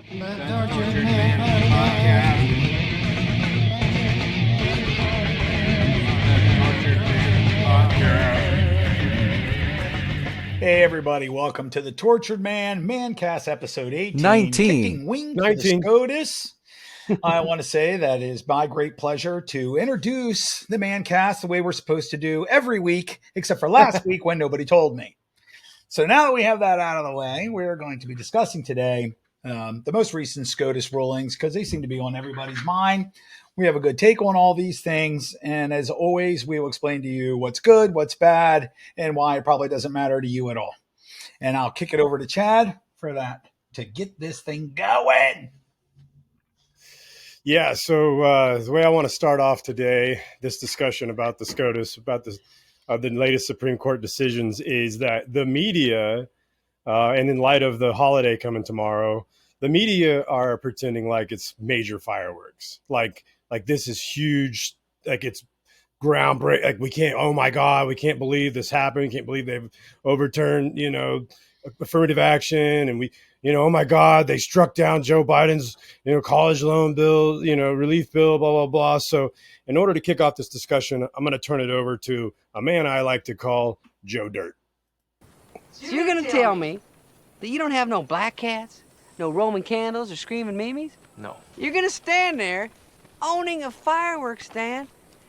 Hey everybody, welcome to the Tortured Man Mancast episode 18. 19. Kicking wing for the SCOTUS. I want to say that it is my great pleasure to introduce the Mancast the way we're supposed to do every week, except for last week when nobody told me. So now that we have that out of the way, we're going to be discussing today the most recent SCOTUS rulings because they seem to be on everybody's mind. We have a good take on all these things. And as always, we will explain to you what's good, what's bad, and why it probably doesn't matter to you at all. And I'll kick it over to Chad for that to get this thing going. Yeah, so the way I want to start off today, this discussion about the SCOTUS, about the latest Supreme Court decisions, is that the media, and in light of the holiday coming tomorrow, the media are pretending like it's major fireworks, like this is huge, like it's groundbreaking, like we can't, oh my God, we can't believe this happened, can't believe they've overturned, affirmative action, and we, oh my God, they struck down Joe Biden's, college loan bill, relief bill, blah, blah, blah. So in order to kick off this discussion, I'm going to turn it over to a man I like to call Joe Dirt. So you're going to tell me that you don't have no black cats, no Roman candles or screaming Mimis? No. You're going to stand there owning a fireworks stand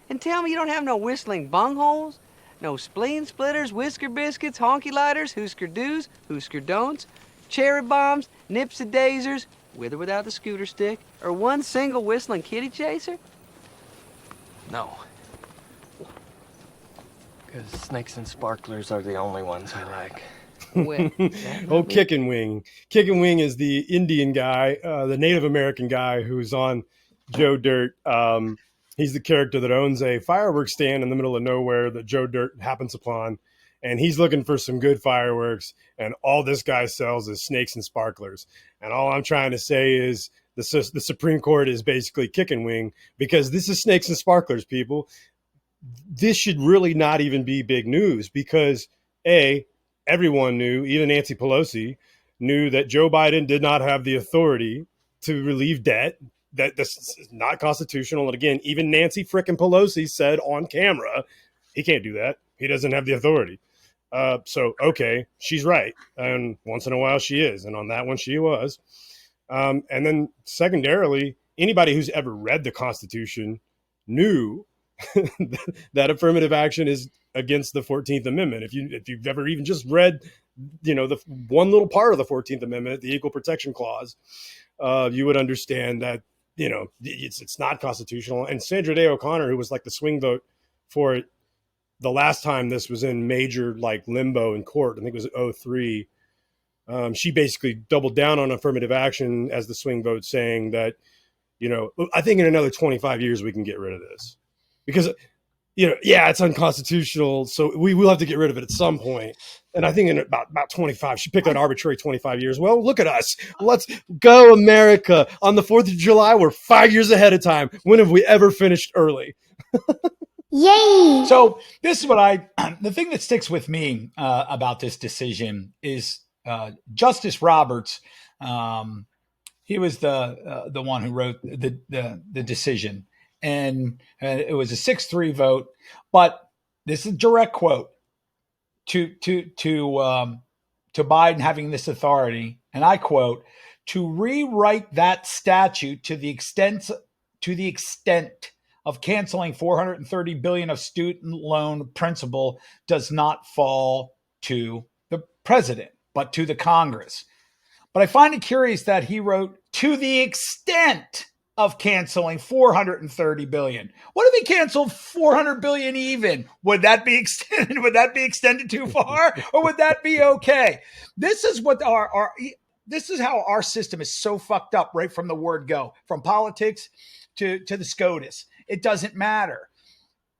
and tell me you don't have no whistling bungholes, no spleen splitters, whisker biscuits, honky lighters, Husker do's, Husker don'ts, cherry bombs, nipsy daisers, with or without the scooter stick, or one single whistling kitty chaser? No. Because snakes and sparklers are the only ones I like. Well, Kickin Wing. Kickin Wing is the Indian guy, the Native American guy who's on Joe Dirt. He's the character that owns a fireworks stand in the middle of nowhere that Joe Dirt happens upon. And he's looking for some good fireworks. And all this guy sells is snakes and sparklers. And all I'm trying to say is the Supreme Court is basically Kickin Wing because this is snakes and sparklers, people. This should really not even be big news because, A, everyone knew, even Nancy Pelosi knew that Joe Biden did not have the authority to relieve debt, that this is not constitutional. And again, even Nancy frickin' Pelosi said on camera, he can't do that. He doesn't have the authority. So, okay, she's right. And once in a while she is. And on that one, she was. And then secondarily, anybody who's ever read the Constitution knew that affirmative action is against the 14th Amendment. If you've ever even just read, the one little part of the 14th Amendment, the Equal Protection Clause, you would understand that, it's not constitutional. And Sandra Day O'Connor, who was like the swing vote for it the last time this was in major like limbo in court, I think it was 2003. She basically doubled down on affirmative action as the swing vote, saying that, I think in another 25 years we can get rid of this because, it's unconstitutional. So we will have to get rid of it at some point. And I think in about 25, she picked an arbitrary 25 years. Well, look at us. Let's go, America. On the 4th of July, we're 5 years ahead of time. When have we ever finished early? Yay! So this is what the thing that sticks with me about this decision is Justice Roberts. He was the one who wrote the decision, and it was a 6-3 vote. But this is a direct quote to Biden having this authority, and I quote, "To rewrite that statute to the extent of canceling $430 billion of student loan principal does not fall to the president, but to the Congress." But I find it curious that he wrote to the extent of canceling $430 billion. What if he canceled $400 billion even? Would that be extended? Would that be extended too far, or would that be okay? This is what this is how our system is so fucked up right from the word go, from politics to the SCOTUS. It doesn't matter.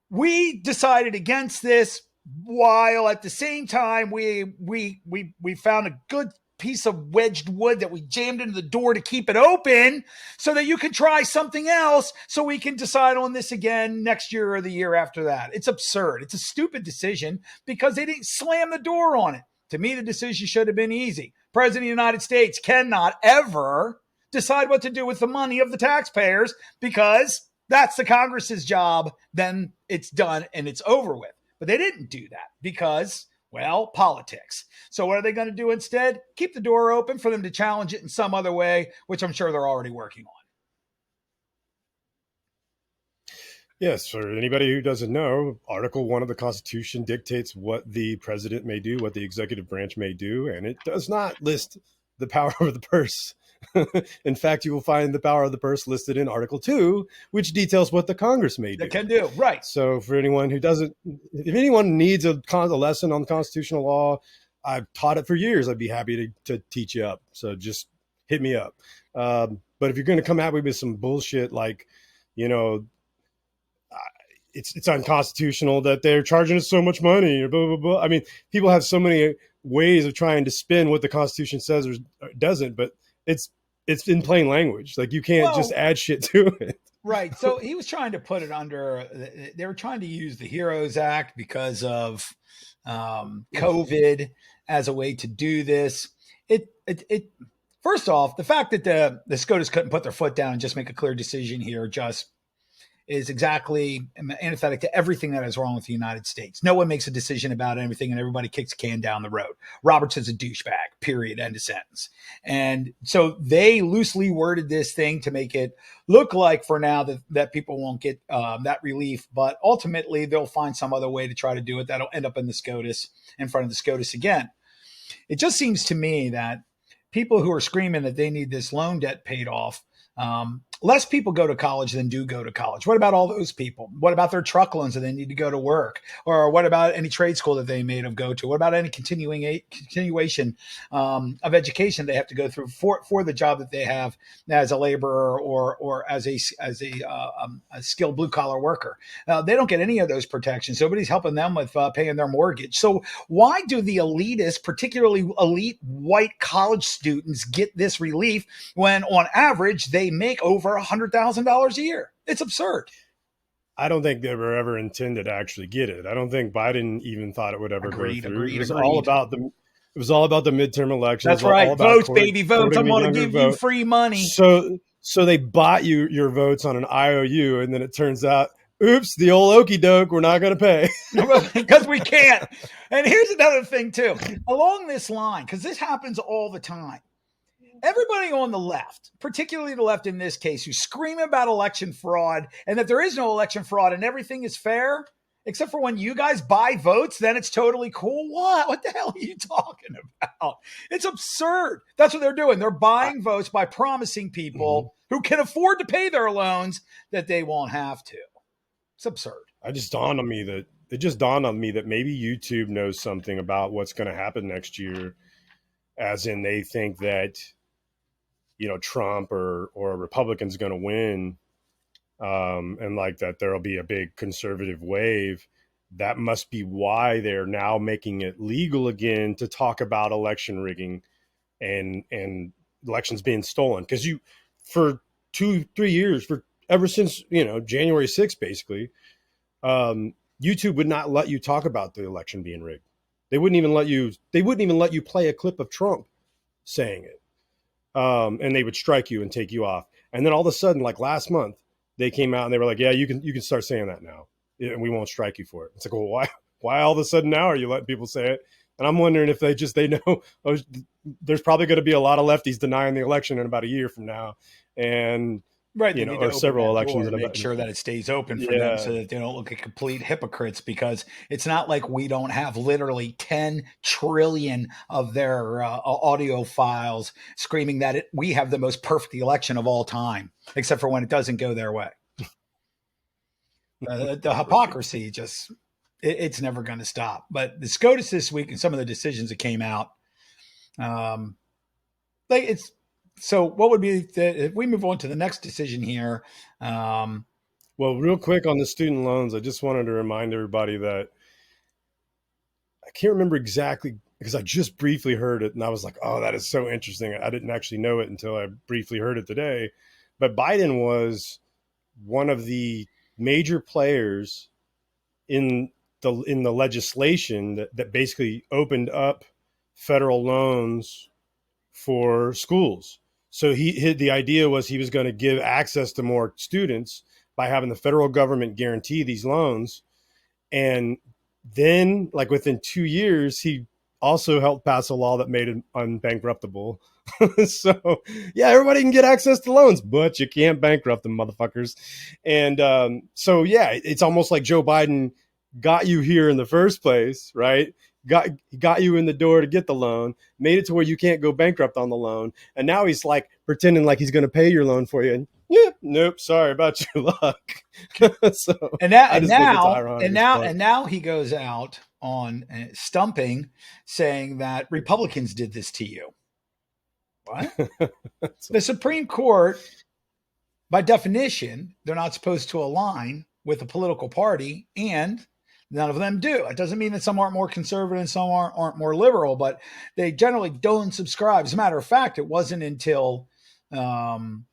We decided against this while at the same time we found a good piece of wedged wood that we jammed into the door to keep it open so that you can try something else so we can decide on this again next year or the year after that. It's absurd. It's a stupid decision because they didn't slam the door on it. To me, the decision should have been easy. President of the United States cannot ever decide what to do with the money of the taxpayers because that's the Congress's job. Then it's done and it's over with. But they didn't do that because, well, politics. So what are they going to do instead? Keep the door open for them to challenge it in some other way, which I'm sure they're already working on. Yes, for anybody who doesn't know, Article 1 of the Constitution dictates what the president may do, what the executive branch may do, and it does not list the power of the purse. In fact, you will find the power of the purse listed in Article 2, which details what the Congress may do. They can do, right. So for anyone who doesn't, if anyone needs a lesson on constitutional law, I've taught it for years. I'd be happy to teach you up. So just hit me up. But if you're going to come at me with some bullshit like, it's unconstitutional that they're charging us so much money or blah, blah, blah. I mean, people have so many ways of trying to spin what the Constitution says or doesn't, but it's in plain language. Like you can't just add shit to it. Right. So he was trying to put it under, they were trying to use the HEROES Act because of COVID as a way to do this. It first off, the fact that the SCOTUS couldn't put their foot down and just make a clear decision here just is exactly antithetic to everything that is wrong with the United States. No one makes a decision about anything and everybody kicks a can down the road. Roberts is a douchebag, period, end of sentence. And so they loosely worded this thing to make it look like for now that people won't get that relief, but ultimately they'll find some other way to try to do it. That'll end up in the SCOTUS, in front of the SCOTUS again. It just seems to me that people who are screaming that they need this loan debt paid off, less people go to college than do go to college. What about all those people? What about their truck loans that they need to go to work? Or what about any trade school that they may have go to? What about any continuation of education they have to go through for the job that they have as a laborer or as a skilled blue collar worker? They don't get any of those protections. Nobody's helping them with paying their mortgage. So why do the elitists, particularly elite white college students, get this relief when on average they make over $100,000 a year? It's absurd. I don't think they were ever intended to actually get it. I don't think Biden even thought it would ever go through. It was all about the midterm elections. That's right. Votes, baby, votes. I'm going to give you free money. So they bought you your votes on an IOU, and then it turns out, oops, the old okey doke, we're not going to pay. Because we can't. And here's another thing, too. Along this line, because this happens all the time, everybody on the left, particularly the left in this case, who scream about election fraud and that there is no election fraud and everything is fair, except for when you guys buy votes, then it's totally cool. What the hell are you talking about? It's absurd. That's what they're doing. They're buying votes by promising people who can afford to pay their loans that they won't have to. It's absurd. It just dawned on me that maybe YouTube knows something about what's going to happen next year, as in they think that Trump or a Republican's going to win, and like that there'll be a big conservative wave. That must be why they're now making it legal again to talk about election rigging and elections being stolen. Because for 2-3 years, ever since January 6th, basically, YouTube would not let you talk about the election being rigged. They wouldn't even let you play a clip of Trump saying it. And they would strike you and take you off. And then all of a sudden, like last month, they came out and they were like, yeah, you can start saying that now, and we won't strike you for it. It's like, well, why all of a sudden now are you letting people say it? And I'm wondering if they know there's probably going to be a lot of lefties denying the election in about a year from now. And right, or several elections, and make sure that it stays open for them so that they don't look like complete hypocrites, because it's not like we don't have literally 10 trillion of their audio files screaming that we have the most perfect election of all time, except for when it doesn't go their way. The hypocrisy it's never going to stop. But the SCOTUS this week and some of the decisions that came out, so what would be if we move on to the next decision here? Well, real quick on the student loans, I just wanted to remind everybody that I can't remember exactly because I just briefly heard it and I was like, oh, that is so interesting. I didn't actually know it until I briefly heard it today. But Biden was one of the major players in the legislation that basically opened up federal loans for schools. So the idea was he was going to give access to more students by having the federal government guarantee these loans. And then, like within 2 years, he also helped pass a law that made it unbankruptable. So, yeah, everybody can get access to loans, but you can't bankrupt them, motherfuckers. And so, yeah, it's almost like Joe Biden got you here in the first place, right? Got you in the door to get the loan, made it to where you can't go bankrupt on the loan, and now he's like pretending like he's going to pay your loan for you. And yeah, nope, sorry about your luck. So now he goes out on stumping, saying that Republicans did this to you. What? The Supreme Court, by definition, they're not supposed to align with a political party, and none of them do. It doesn't mean that some aren't more conservative and some aren't more liberal, but they generally don't subscribe. As a matter of fact, it wasn't until Gingrich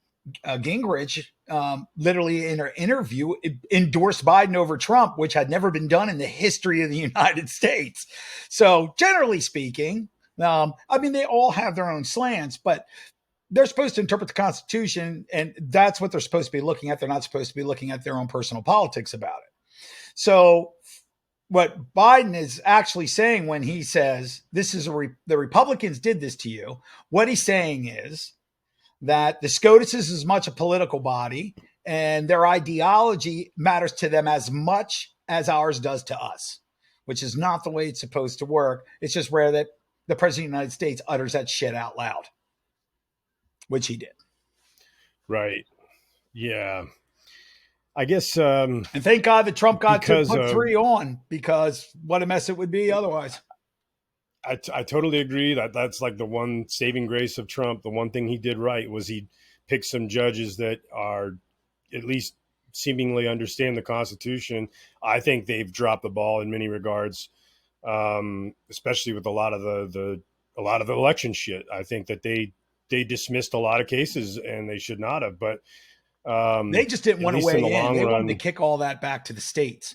literally in her interview endorsed Biden over Trump, which had never been done in the history of the United States. So generally speaking, I mean, they all have their own slants, but they're supposed to interpret the Constitution, and that's what they're supposed to be looking at. They're not supposed to be looking at their own personal politics about it. So what Biden is actually saying when he says this is the Republicans did this to you, what he's saying is that the SCOTUS is as much a political body and their ideology matters to them as much as ours does to us, which is not the way it's supposed to work. It's just rare that the president of the United States utters that shit out loud, which he did. Right. Yeah. I guess. And thank God that Trump got to put 3 on, because what a mess it would be otherwise. I totally agree that's like the one saving grace of Trump. The one thing he did right was he picked some judges that are at least seemingly understand the Constitution. I think they've dropped the ball in many regards, especially with a lot of the election shit. I think that they dismissed a lot of cases and they should not have, but they just didn't want to weigh in. They wanted to kick all that back to the states.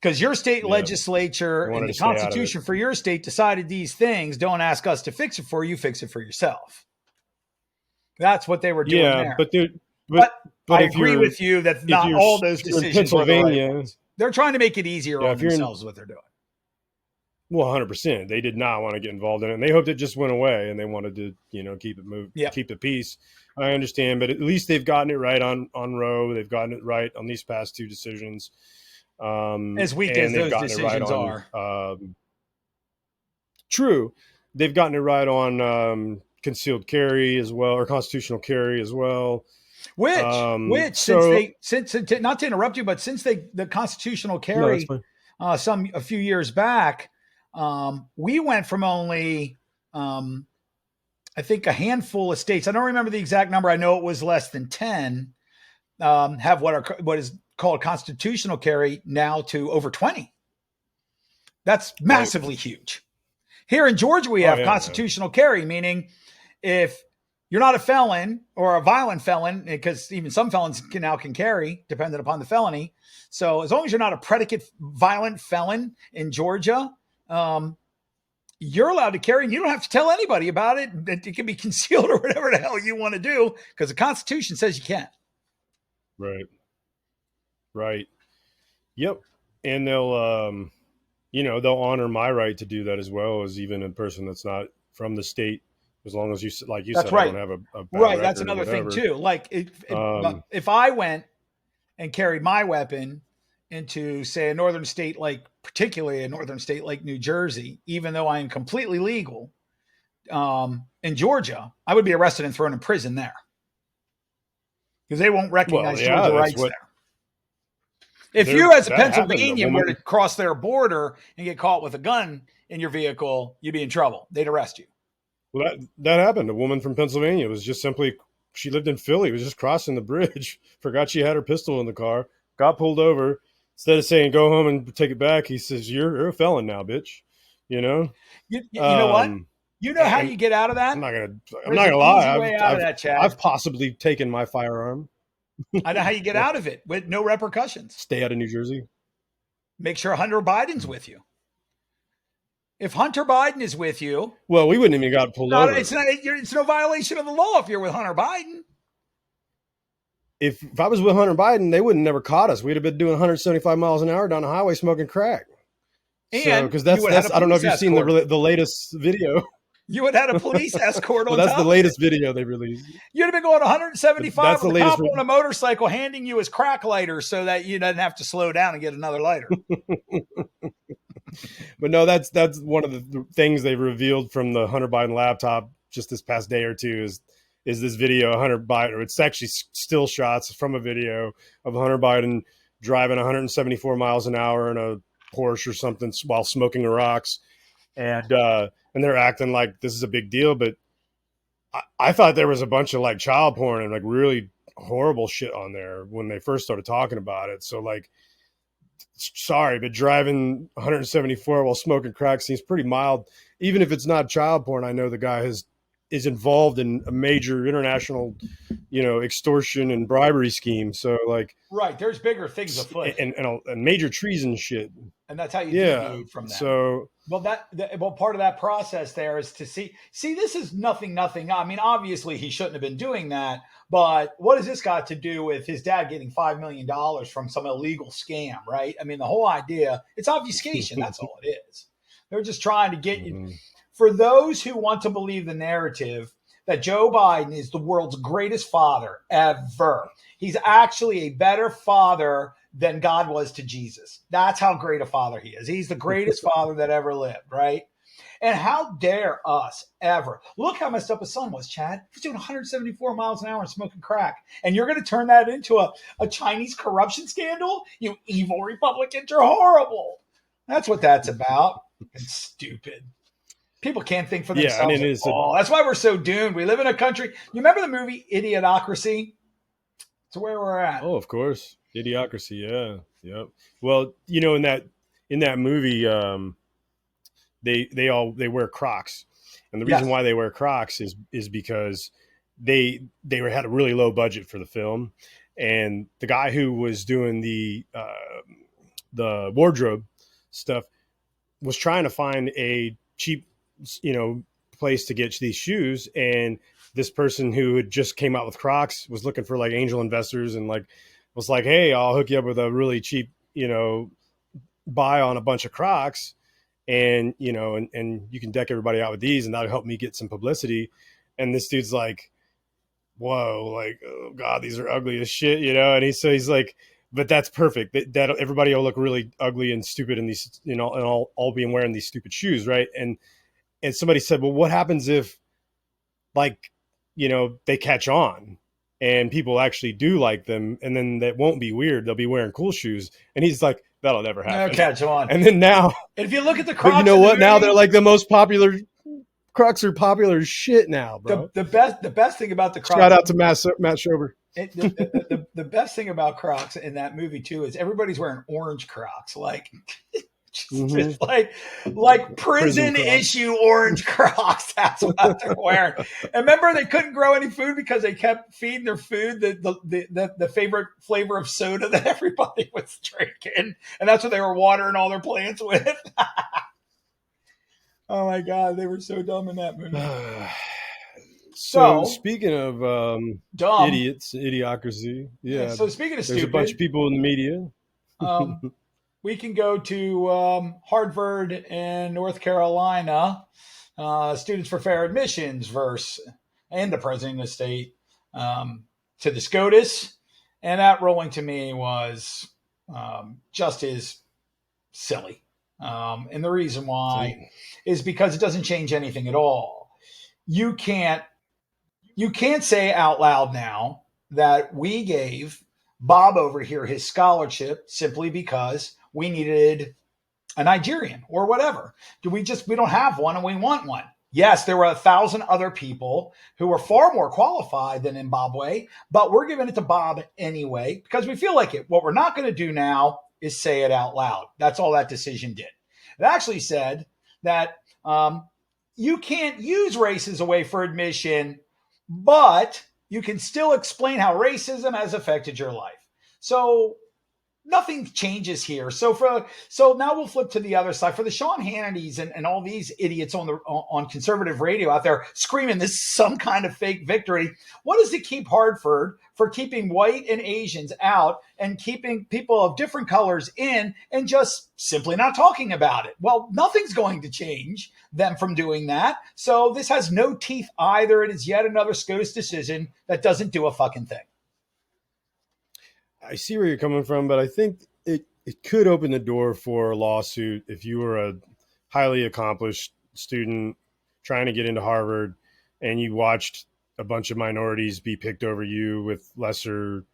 Because your state legislature and the Constitution for your state decided these things. Don't ask us to fix it for you. Fix it for yourself. That's what they were doing there. But I agree with you that not all those decisions were the right ones. They're trying to make it easier on themselves what they're doing. Well, 100%. They did not want to get involved in it. And they hoped it just went away, and they wanted to, keep it moved, keep the peace. I understand, but at least they've gotten it right on Roe. They've gotten it right on these past 2 decisions. As weak as those decisions are. True. They've gotten it right on concealed carry as well, or constitutional carry as well. Which since not to interrupt you, but since the constitutional carry a few years back, we went from only I think a handful of states. I don't remember the exact number. I know it was less than 10. Have what is called constitutional carry now to over 20. That's massively huge. Here in Georgia, we have constitutional carry, meaning if you're not a felon or a violent felon, because even some felons can carry, depending upon the felony. So as long as you're not a predicate violent felon in Georgia, you're allowed to carry, and you don't have to tell anybody about it. It can be concealed or whatever the hell you want to do, because the Constitution says you can't. Right. Yep. And they'll, they'll honor my right to do that as well as even a person that's not from the state, as long as you, like you said, I don't have a bad record. That's another thing too. Like if I went and carried my weapon into, say, a northern state, like particularly a northern state like New Jersey, even though I am completely legal in Georgia, I would be arrested and thrown in prison there, because they won't recognize Georgia rights there. If you, as a Pennsylvanian, were to cross their border and get caught with a gun in your vehicle, you'd be in trouble. They'd arrest you. Well, that happened. A woman from Pennsylvania was just simply, she lived in Philly, was just crossing the bridge, forgot she had her pistol in the car, got pulled over. Instead of saying, go home and take it back, he says, you're a felon now, bitch. You know what? You know how you get out of that? I'm not gonna lie. I've possibly taken my firearm. I know how you get out of it with no repercussions. Stay out of New Jersey. Make sure Hunter Biden's with you. If Hunter Biden is with you, Well, we wouldn't even got pulled over. it's no violation of the law if you're with Hunter Biden. If I was with Hunter Biden, they wouldn't never caught us. We'd have been doing 175 miles an hour down the highway smoking crack. And because that's I don't know if you've seen the latest video. You would have had a police escort on well, that's top the latest video they released. You'd have been going 175 that's with a cop on a motorcycle handing you his crack lighter so that you didn't have to slow down and get another lighter. But no, that's one of the things they've revealed from the Hunter Biden laptop just this past day or two is this video of Hunter Biden. It's actually still shots from a video of Hunter Biden driving 174 miles an hour in a Porsche or something while smoking rocks. And they're acting like this is a big deal, but I thought there was a bunch of like child porn and like really horrible shit on there when they first started talking about it. So like, sorry, but driving 174 while smoking crack seems pretty mild. Even if it's not child porn, I know the guy is involved in a major international, extortion and bribery scheme. So like, right, there's bigger things afoot, and major treason shit. And that's how you deviate from that. So well, part of that process there is to see. This is nothing. I mean, obviously he shouldn't have been doing that, but what has this got to do with his dad getting $5 million from some illegal scam, right? I mean, the whole idea, it's obfuscation. That's all it is. They're just trying to get you. For those who want to believe the narrative that Joe Biden is the world's greatest father ever, he's actually a better father than God was to Jesus. That's how great a father he is. He's the greatest father that ever lived, right? And how dare us ever. Look how messed up his son was, Chad. He was doing 174 miles an hour and smoking crack. And you're going to turn that into a Chinese corruption scandal? You evil Republicans are horrible. That's what that's about. It's stupid. People can't think for themselves at all. That's why we're so doomed. We live in a country. You remember the movie Idiocracy? It's where we're at. Oh, of course. Idiocracy, yeah. Yep. Well, in that movie, they wear Crocs. And the reason why they wear Crocs is because they had a really low budget for the film. And the guy who was doing the wardrobe stuff was trying to find a cheap place to get these shoes, and this person who had just came out with Crocs was looking for like angel investors and like was like, hey, I'll hook you up with a really cheap buy on a bunch of Crocs, and and you can deck everybody out with these, and that'll help me get some publicity. And this dude's like, whoa, like, oh god, these are ugly as shit, and he's like, but that's perfect, that everybody will look really ugly and stupid in these, and all being wearing these stupid shoes, right? And somebody said, well, what happens if, like, they catch on and people actually do like them, and then that won't be weird. They'll be wearing cool shoes. And he's like, that'll never happen. They'll catch on. And then now, and if you look at the Crocs, but you know what? Now they're like the most popular. Crocs are popular as shit now, bro. The best thing about the Crocs. Shout out to Matt Schober. The best thing about Crocs in that movie too is everybody's wearing orange Crocs, like. Just like prison issue orange Crocs. That's what they're wearing. And remember, they couldn't grow any food because they kept feeding their food the favorite flavor of soda that everybody was drinking, and that's what they were watering all their plants with. Oh my god, they were so dumb in that movie. So speaking of dumb idiots, idiocracy, yeah. So speaking of there's stupid, a bunch of people in the media. We can go to Harvard and North Carolina, students for fair admissions and the president of the state to the SCOTUS. And that ruling to me was just as silly. And the reason why is because it doesn't change anything at all. You can't say out loud now that we gave Bob over here his scholarship simply because we needed a Nigerian or whatever. We don't have one and we want one. Yes, there were 1,000 other people who were far more qualified than Zimbabwe, but we're giving it to Bob anyway because we feel like it. What we're not going to do now is say it out loud. That's all that decision did. It actually said that you can't use race as a way for admission, but you can still explain how racism has affected your life. So nothing changes here. So now we'll flip to the other side for the Sean Hannitys and all these idiots on conservative radio out there screaming this is some kind of fake victory. What does it keep Hartford for keeping white and Asians out and keeping people of different colors in and just simply not talking about it? Well, nothing's going to change them from doing that. So this has no teeth either. It is yet another SCOTUS decision that doesn't do a fucking thing. I see where you're coming from, but I think it could open the door for a lawsuit if you were a highly accomplished student trying to get into Harvard and you watched a bunch of minorities be picked over you with lesser,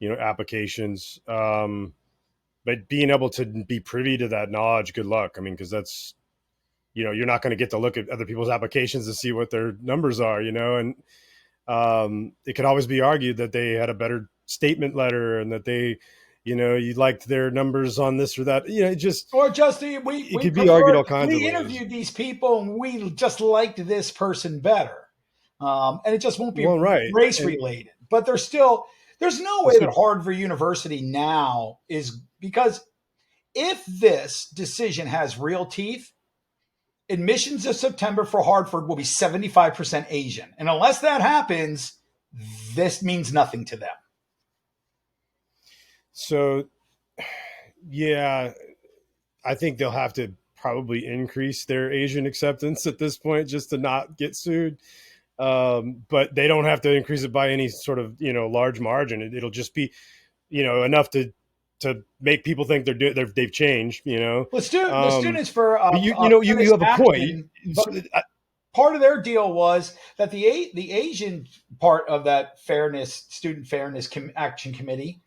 applications. But being able to be privy to that knowledge, good luck. I mean, because that's, you're not going to get to look at other people's applications to see what their numbers are, and it could always be argued that they had a better statement letter and that they, you liked their numbers on this or that, it could be argued all kinds of ways. We interviewed these people and we just liked this person better. And it just won't be race related, but there's no way that Harvard University now is, because if this decision has real teeth, admissions of September for Hartford will be 75% Asian. And unless that happens, this means nothing to them. So, yeah, I think they'll have to probably increase their Asian acceptance at this point just to not get sued. But they don't have to increase it by any sort of, large margin. It'll just be, enough to make people think they've changed, Well, the students for, you have a point. Part of their deal was that the Asian part of that student fairness action committee,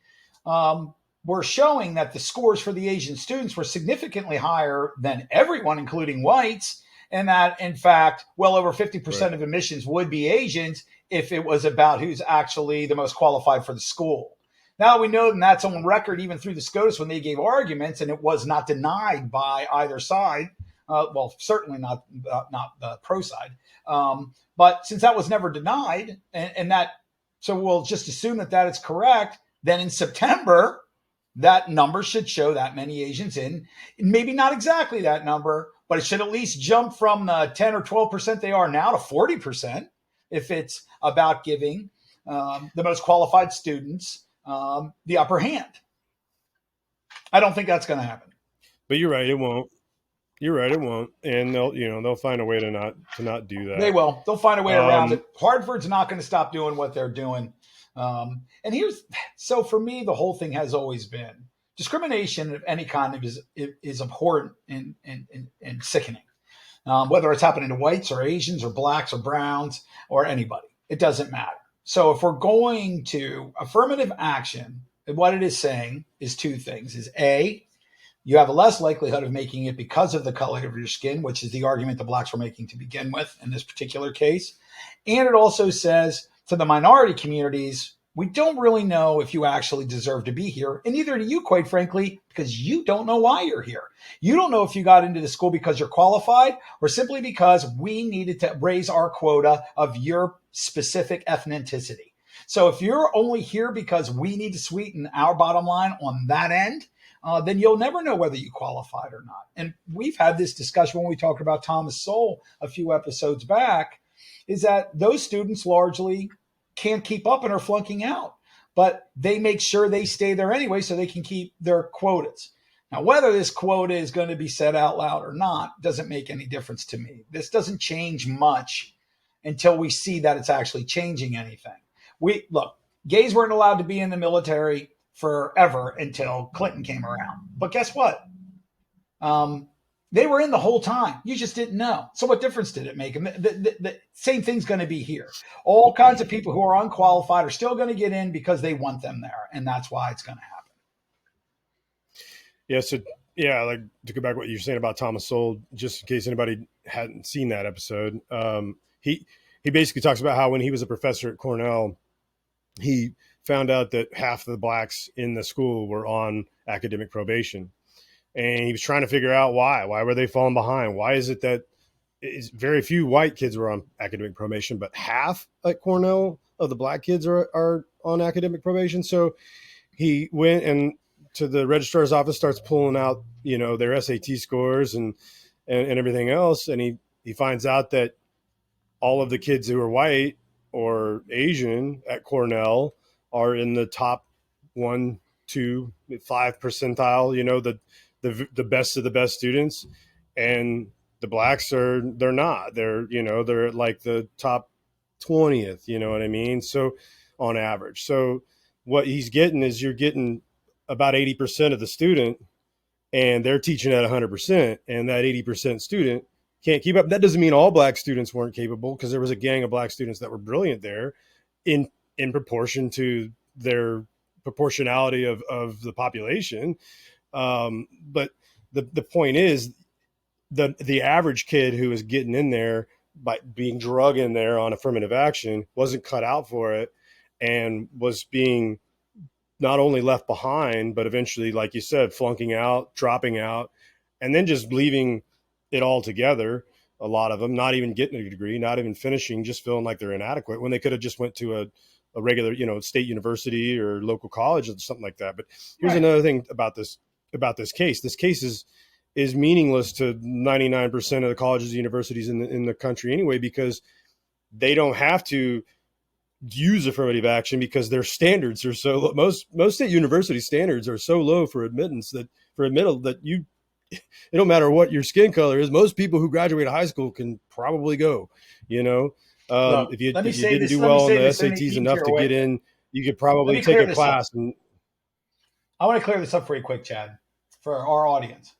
were showing that the scores for the Asian students were significantly higher than everyone, including whites, and that, in fact, well over 50% of admissions would be Asians if it was about who's actually the most qualified for the school. Now we know that that's on record even through the SCOTUS when they gave arguments, and it was not denied by either side. Well, certainly not the pro side. But since that was never denied, so we'll just assume that is correct, then in September, that number should show that many Asians in. Maybe not exactly that number, but it should at least jump from the 10 or 12% they are now to 40% if it's about giving the most qualified students the upper hand. I don't think that's going to happen. But you're right, it won't. And they'll find a way to not do that. They will. They'll find a way around it. Hartford's not going to stop doing what they're doing. So for me, the whole thing has always been discrimination of any kind is abhorrent and sickening. Whether it's happening to whites or Asians or blacks or browns or anybody, it doesn't matter. So if we're going to affirmative action, what it is saying is two things: is A, you have a less likelihood of making it because of the color of your skin, which is the argument the blacks were making to begin with in this particular case. And it also says to the minority communities, we don't really know if you actually deserve to be here. And neither do you, quite frankly, because you don't know why you're here. You don't know if you got into the school because you're qualified or simply because we needed to raise our quota of your specific ethnicity. So if you're only here because we need to sweeten our bottom line on that end, then you'll never know whether you qualified or not. And we've had this discussion when we talked about Thomas Sowell a few episodes back, is that those students largely can't keep up and are flunking out, but they make sure they stay there anyway so they can keep their quotas. Now, whether this quota is going to be said out loud or not doesn't make any difference to me. This doesn't change much until we see that it's actually changing anything. Look, gays weren't allowed to be in the military forever until Clinton came around. But guess what? They were in the whole time. You just didn't know. So what difference did it make? The same thing's going to be here. All kinds of people who are unqualified are still going to get in because they want them there. And that's why it's going to happen. Yeah. So, yeah, like to go back to what you're saying about Thomas Sowell, just in case anybody hadn't seen that episode, he basically talks about how when he was a professor at Cornell, he found out that half of the blacks in the school were on academic probation. And he was trying to figure out why were they falling behind? Why is it that very few white kids were on academic probation, but half at Cornell of the black kids are on academic probation? So he went and to the registrar's office, starts pulling out, their SAT scores and everything else. And he finds out that all of the kids who are white or Asian at Cornell are in the top 1, 2, 5 percentile, the best of the best students. And the blacks they're not. They're at like the top 20th, you know what I mean? So on average. So what he's getting is you're getting about 80% of the student, and they're teaching at 100%, and that 80% student can't keep up. That doesn't mean all black students weren't capable, because there was a gang of black students that were brilliant there in proportion to their proportionality of the population. But the point is, the average kid who was getting in there by being drug in there on affirmative action wasn't cut out for it, and was being not only left behind, but eventually, like you said, flunking out, dropping out, and then just leaving it all together. A lot of them not even getting a degree, not even finishing, just feeling like they're inadequate when they could have just went to a regular, state university or local college or something like that. But here's another thing about this case. This case is meaningless to 99% of the colleges and universities in the country anyway, because they don't have to use affirmative action, because their standards are so low. Most state university standards are so low for admittance that it don't matter what your skin color is. Most people who graduate high school can probably go, Look, if you didn't do well on the SATs enough to get in, you could probably take a class. And I want to clear this up for you quick, Chad, for our audience.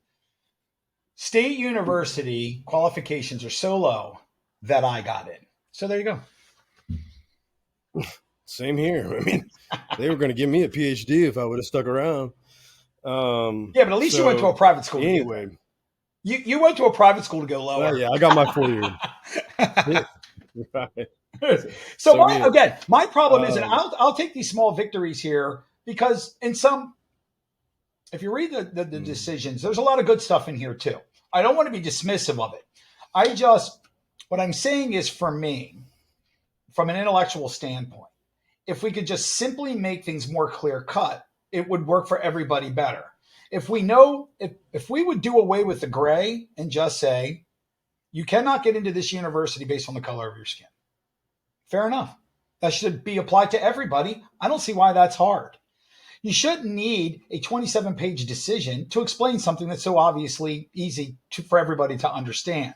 State university qualifications are so low that I got in. So there you go. Same here. I mean, they were going to give me a PhD if I would have stuck around. Yeah, but at least you went to a private school. Anyway, you went to a private school to go lower. Well, yeah, I got my 4 year. Right. So my problem is, and I'll take these small victories here, because if you read the decisions, there's a lot of good stuff in here too. I don't want to be dismissive of it. What I'm saying is, for me, from an intellectual standpoint, if we could just simply make things more clear cut, it would work for everybody better. If we would do away with the gray and just say, you cannot get into this university based on the color of your skin. Fair enough. That should be applied to everybody. I don't see why that's hard. You shouldn't need a 27-page decision to explain something that's so obviously easy for everybody to understand.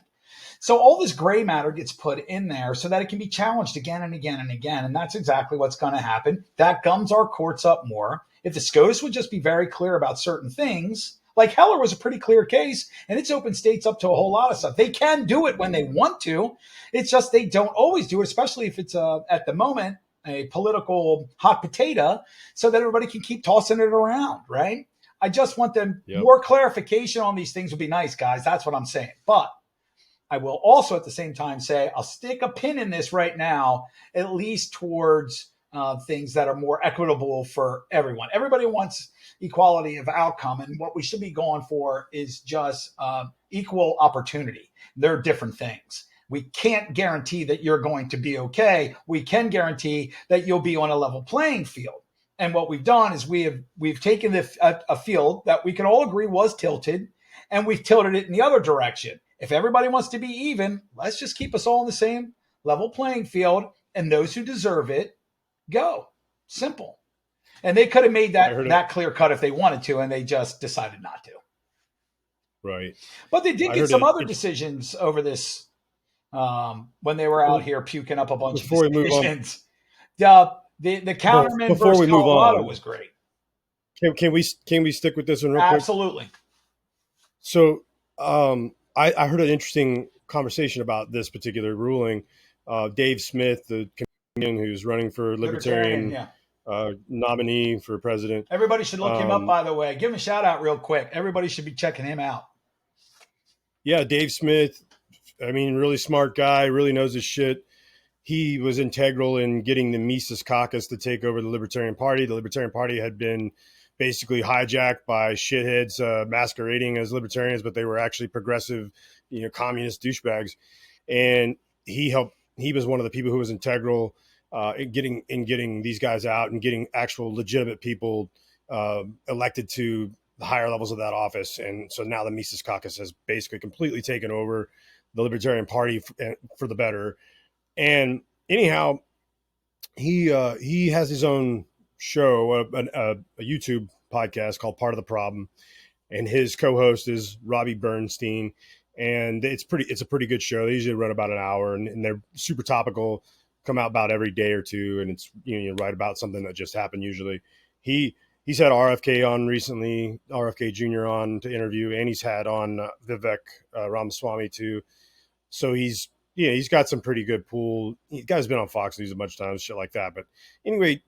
So all this gray matter gets put in there so that it can be challenged again and again and again. And that's exactly what's going to happen. That gums our courts up more. If the SCOTUS would just be very clear about certain things, like Heller was a pretty clear case, and it's opened states up to a whole lot of stuff. They can do it when they want to. It's just they don't always do it, especially if it's at the moment a political hot potato, so that everybody can keep tossing it around, right? I just want them more clarification on these things would be nice, guys. That's what I'm saying. But I will also at the same time say I'll stick a pin in this right now, at least towards things that are more equitable for everyone. Everybody wants equality of outcome, and what we should be going for is just equal opportunity. They're different things. We can't guarantee that you're going to be okay. We can guarantee that you'll be on a level playing field. And what we've done is we've taken a field that we can all agree was tilted, and we've tilted it in the other direction. If everybody wants to be even, let's just keep us all in the same level playing field, and those who deserve it, go. Simple. And they could have made that clear cut if they wanted to, and they just decided not to. Right. But they did get some other decisions over this when they were out here puking up a bunch of decisions. The counterman versus Colorado was great. Can we stick with this one real quick? Absolutely. So I heard an interesting conversation about this particular ruling. Dave Smith, the comedian who's running for Libertarian nominee for president. Everybody should look him up, by the way. Give him a shout out real quick. Everybody should be checking him out. Yeah, Dave Smith, I mean, really smart guy, really knows his shit. He was integral in getting the Mises Caucus to take over the Libertarian Party. The Libertarian Party had been basically hijacked by shitheads masquerading as libertarians, but they were actually progressive, communist douchebags. And he was one of the people who was integral in getting these guys out and getting actual legitimate people elected to the higher levels of that office. And so now the Mises Caucus has basically completely taken over the Libertarian Party for the better. And anyhow, he has his own show, a YouTube podcast called Part of the Problem. And his co-host is Robbie Bernstein. And it's a pretty good show. They usually run about an hour, and they're super topical, come out about every day or two. And it's, you write about something that just happened usually. He's had RFK on recently, RFK Jr. on to interview, and he's had on Vivek Ramaswamy too. So he's got some pretty good pool. The guy's been on Fox News a bunch of times, shit like that. But anyway,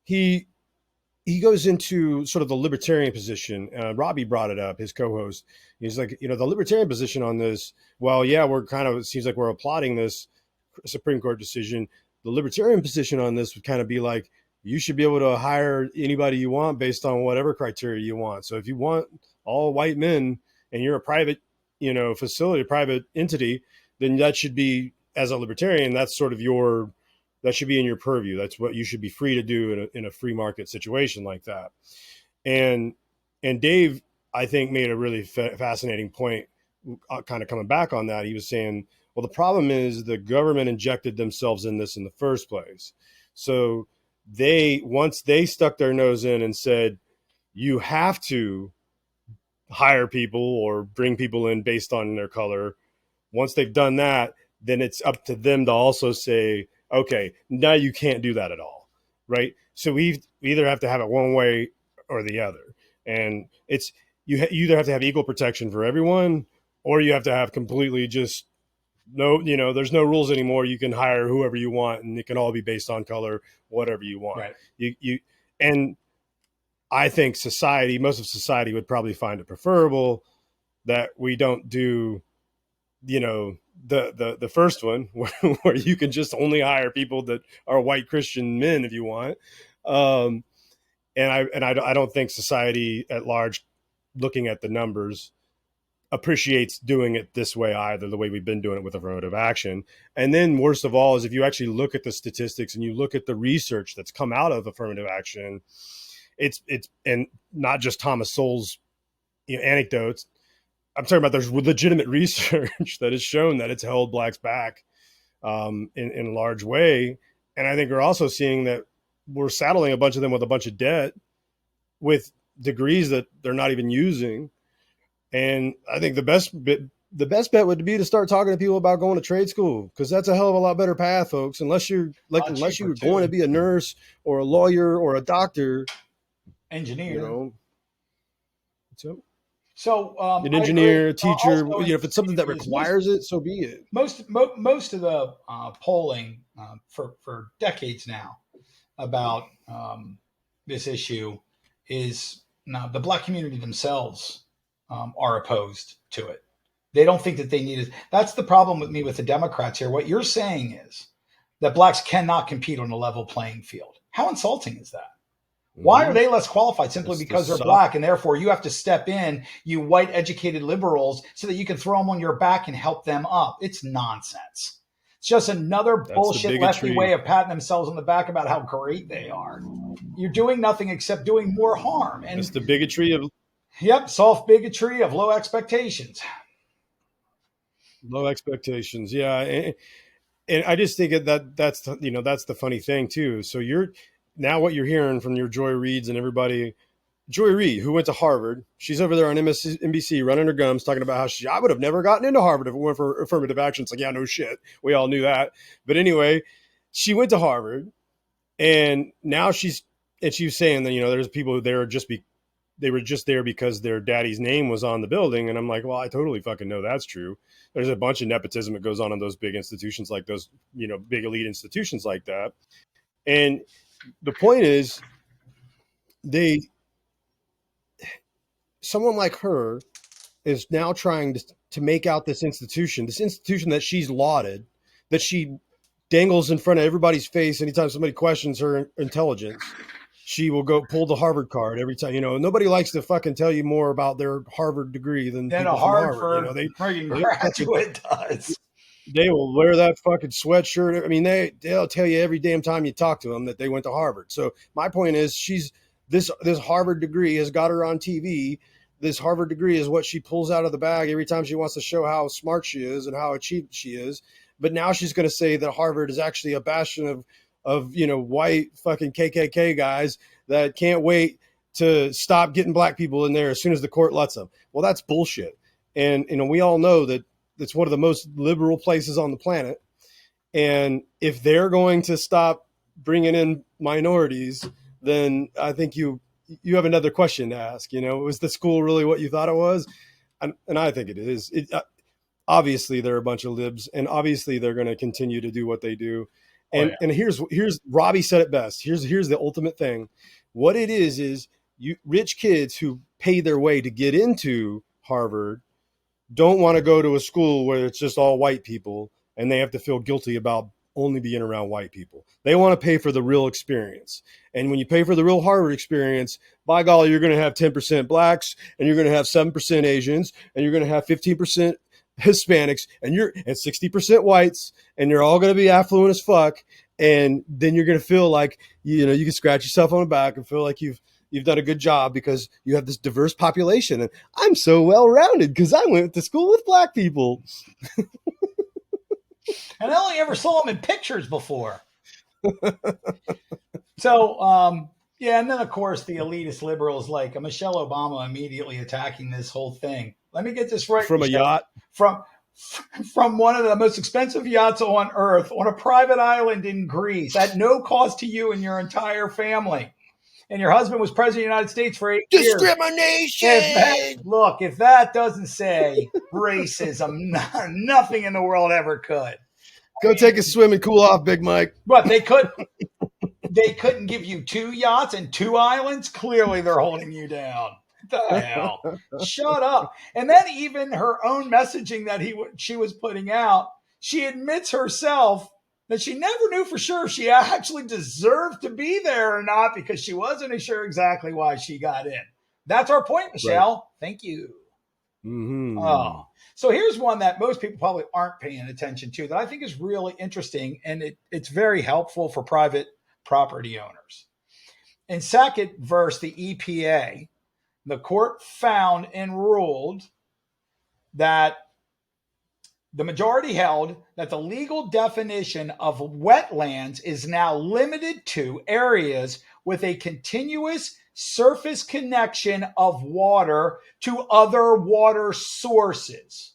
he goes into sort of the libertarian position. Robbie brought it up, his co-host. He's like, the libertarian position on this, well, yeah, it seems like we're applauding this Supreme Court decision. The libertarian position on this would kind of be like, you should be able to hire anybody you want based on whatever criteria you want. So if you want all white men and you're a private, facility, private entity, then that should be, as a libertarian, that's sort of that should be in your purview. That's what you should be free to do in a free market situation like that. And Dave, I think, made a really fascinating point, kind of coming back on that. He was saying, well, the problem is the government injected themselves in this in the first place. So once they stuck their nose in and said, you have to hire people or bring people in based on their color. Once they've done that, then it's up to them to also say, okay, now you can't do that at all. Right. So we either have to have it one way or the other. And you either have to have equal protection for everyone, or you have to have completely just there's no rules anymore. You can hire whoever you want, and it can all be based on color, whatever you want. Right. And I think most of society would probably find it preferable that we don't do, the first one where you can just only hire people that are white Christian men if you want. And I don't think society at large, looking at the numbers, appreciates doing it this way either, the way we've been doing it with affirmative action. And then worst of all is if you actually look at the statistics and you look at the research that's come out of affirmative action, it's and not just Thomas Sowell's anecdotes. I'm talking about there's legitimate research that has shown that it's held blacks back in a large way. And I think we're also seeing that we're saddling a bunch of them with a bunch of debt with degrees that they're not even using. And I think the best bet would be to start talking to people about going to trade school, because that's a hell of a lot better path, folks. Unless you're going to be a nurse or a lawyer or a doctor, engineer, So an engineer, a teacher, if it's something that requires it, so be it. Most of the polling for decades now about this issue is now the black community themselves are opposed to it. They don't think that they need it. That's the problem with me with the Democrats here. What you're saying is that blacks cannot compete on a level playing field. How insulting is that? Why are they less qualified? Simply because they're black, and therefore you have to step in, you white educated liberals, so that you can throw them on your back and help them up. It's nonsense. It's just another bullshit lefty way of patting themselves on the back about how great they are. You're doing nothing except doing more harm. And it's the bigotry of... Yep, soft bigotry of low expectations. Low expectations, yeah. And I just think that's the funny thing too. So now what you're hearing from your Joy Reids and everybody, Joy Reid, who went to Harvard, she's over there on NBC running her gums, talking about how I would have never gotten into Harvard if it weren't for affirmative action. It's like, yeah, no shit. We all knew that. But anyway, she went to Harvard, and now she was saying that, there's people who they were just there because their daddy's name was on the building. And I'm like, well, I totally fucking know that's true. There's a bunch of nepotism that goes on in those big institutions like those, big elite institutions like that. And the point is, someone like her is now trying to make out this institution that she's lauded, that she dangles in front of everybody's face anytime somebody questions her intelligence. She will go pull the Harvard card every time. Nobody likes to fucking tell you more about their Harvard degree than a Harvard graduate does. They will wear that fucking sweatshirt. I mean, they'll tell you every damn time you talk to them that they went to Harvard. So my point is, she's this Harvard degree has got her on TV. This Harvard degree is what she pulls out of the bag every time she wants to show how smart she is and how achieved she is. But now she's going to say that Harvard is actually a bastion of white fucking KKK guys that can't wait to stop getting black people in there as soon as the court lets them. Well, that's bullshit. And we all know that it's one of the most liberal places on the planet. And if they're going to stop bringing in minorities, then I think you have another question to ask. Was the school really what you thought it was? And I think it is. Obviously, they're a bunch of libs, and obviously they're going to continue to do what they do. And and here's Robbie said it best. Here's the ultimate thing. What it is you rich kids who pay their way to get into Harvard don't want to go to a school where it's just all white people and they have to feel guilty about only being around white people. They want to pay for the real experience. And when you pay for the real Harvard experience, by golly, you're going to have 10% blacks, and you're going to have 7% Asians, and you're going to have 15% Hispanics, and 60% whites, and you're all going to be affluent as fuck. And then you're going to feel like, you can scratch yourself on the back and feel like you've done a good job because you have this diverse population. And I'm so well-rounded because I went to school with black people. And I only ever saw them in pictures before. So, and then, of course, the elitist liberals like Michelle Obama immediately attacking this whole thing. Let me get this right. From Michelle. a yacht? From one of the most expensive yachts on Earth on a private island in Greece at no cost to you and your entire family. And your husband was president of the United States for 8 years. Discrimination! If that doesn't say racism, nothing in the world ever could. Go take a swim and cool off, Big Mike. But they couldn't give you 2 yachts and 2 islands? Clearly they're holding you down. What the hell? Shut up. And then even her own messaging that she was putting out, she admits herself that she never knew for sure if she actually deserved to be there or not because she wasn't sure exactly why she got in. That's our point, Michelle. Right. Thank you. Mm-hmm. Oh, so here's one that most people probably aren't paying attention to that I think is really interesting, and it's very helpful for private property owners. In second verse, the EPA, the court found and ruled that the majority held that the legal definition of wetlands is now limited to areas with a continuous surface connection of water to other water sources.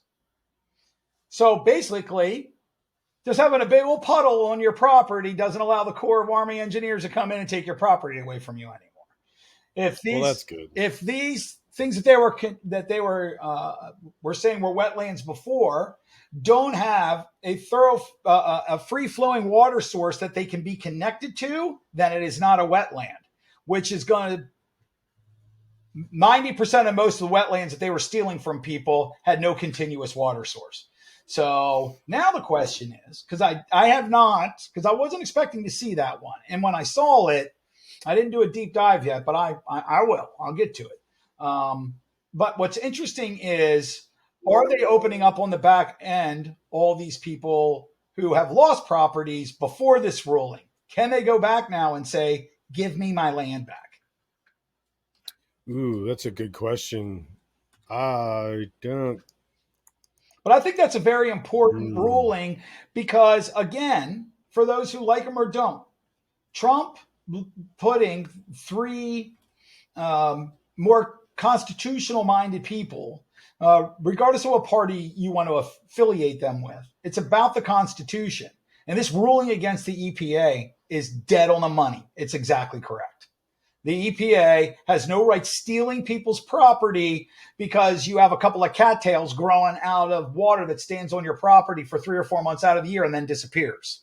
So basically, just having a big old puddle on your property doesn't allow the Corps of Army Engineers to come in and take your property away from you anymore. That's good. If these things that they were saying were wetlands before don't have a free-flowing water source that they can be connected to, then it is not a wetland, which is going to 90% of most of the wetlands that they were stealing from people had no continuous water source. So now the question is, because I wasn't expecting to see that one. And when I saw it, I didn't do a deep dive yet, but I will. I'll get to it. But what's interesting is, are they opening up on the back end all these people who have lost properties before this ruling? Can they go back now and say, give me my land back? Ooh, that's a good question. I don't. But I think that's a very important ruling because, again, for those who like him or don't, Trump putting 3 more constitutional-minded people, regardless of what party you want to affiliate them with, it's about the Constitution. And this ruling against the EPA is dead on the money. It's exactly correct. The EPA has no right stealing people's property because you have a couple of cattails growing out of water that stands on your property for 3 or 4 months out of the year and then disappears.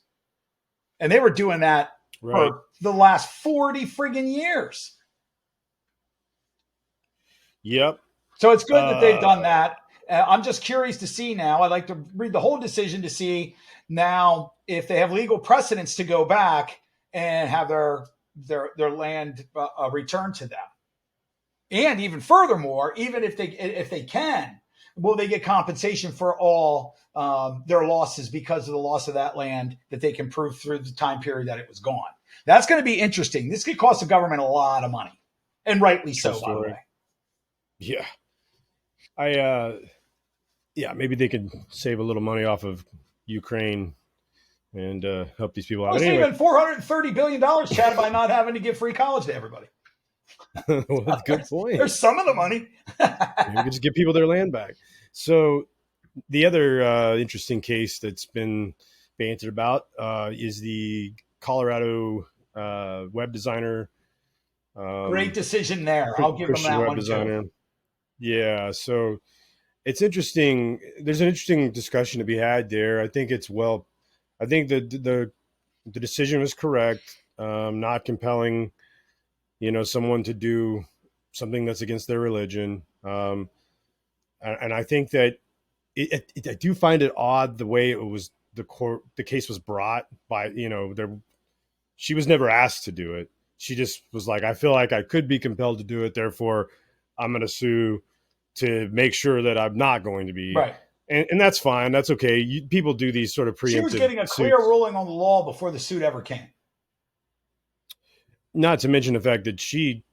And they were doing that for the last 40 friggin' years. Yep. So it's good that they've done that. I'm just curious to see now. I'd like to read the whole decision to see now if they have legal precedents to go back and have their land returned to them. And even furthermore, even if they can, will they get compensation for all their losses because of the loss of that land that they can prove through the time period that it was gone? That's going to be interesting. This could cost the government a lot of money. And rightly True so, by the story. way. Yeah. Yeah, maybe they could save a little money off of Ukraine and help these people I out. was But anyway, saving $430 billion, Chad, by not having to give free college to everybody. well, that's a good point. There's some of the money. Maybe we could just give people their land back. So the other interesting case that's been bantered about is the Colorado web designer. Great decision there. I'll give them Christian that web one designer. too. Yeah, so it's interesting. There's an interesting discussion to be had there. I think I think the decision was correct. Not compelling, someone to do something that's against their religion. And I think that I do find it odd the way it was the case was brought by, she was never asked to do it. She just was like, I feel like I could be compelled to do it. Therefore I'm going to sue to make sure that I'm not going to be. Right. And that's fine. That's okay. People do these sort of preemptive She was getting a clear ruling on the law before the suit ever came. Not to mention the fact that she